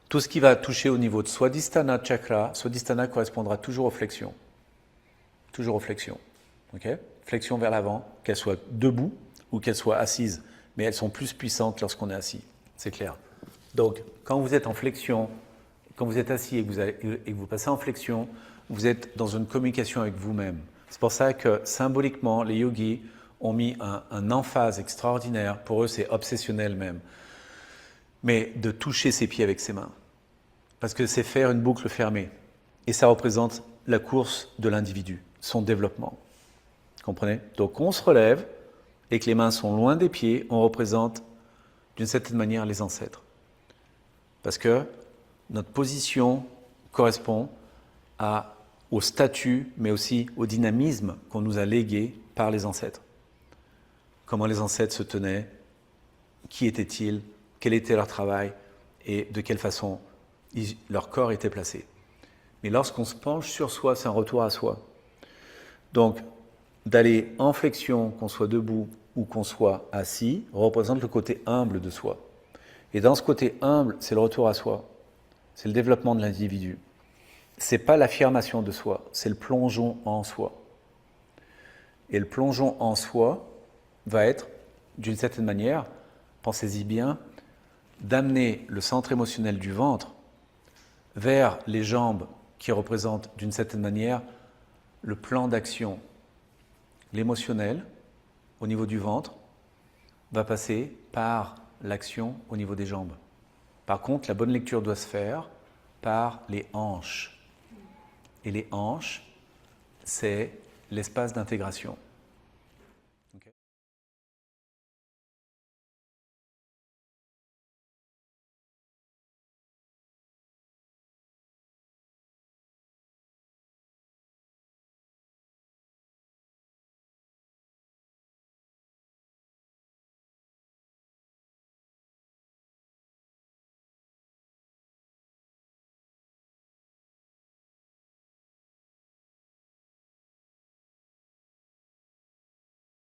Tout ce qui va toucher au niveau de Swadhisthana chakra, Swadhisthana correspondra toujours aux flexions. Toujours aux flexions. Okay, flexion vers l'avant, qu'elles soient debout ou qu'elles soient assises. Mais elles sont plus puissantes lorsqu'on est assis. C'est clair. Donc, quand vous êtes en flexion, quand vous êtes assis et que vous passez en flexion, vous êtes dans une communication avec vous-même. C'est pour ça que symboliquement, les yogis ont mis un emphase extraordinaire. Pour eux, c'est obsessionnel même. Mais de toucher ses pieds avec ses mains. Parce que c'est faire une boucle fermée. Et ça représente la course de l'individu, son développement. Comprenez? Donc on se relève et que les mains sont loin des pieds, on représente d'une certaine manière les ancêtres. Parce que notre position correspond au statut, mais aussi au dynamisme qu'on nous a légué par les ancêtres. Comment les ancêtres se tenaient, qui étaient-ils, quel était leur travail et de quelle façon leur corps était placé. Mais lorsqu'on se penche sur soi, c'est un retour à soi. Donc, d'aller en flexion, qu'on soit debout ou qu'on soit assis, représente le côté humble de soi. Et dans ce côté humble, c'est le retour à soi. C'est le développement de l'individu. C'est pas l'affirmation de soi, c'est le plongeon en soi. Et le plongeon en soi va être, d'une certaine manière, pensez-y bien, d'amener le centre émotionnel du ventre vers les jambes qui représentent, d'une certaine manière, le plan d'action. L'émotionnel, au niveau du ventre, va passer par l'action au niveau des jambes. Par contre, la bonne lecture doit se faire par les hanches. Et les hanches, c'est l'espace d'intégration.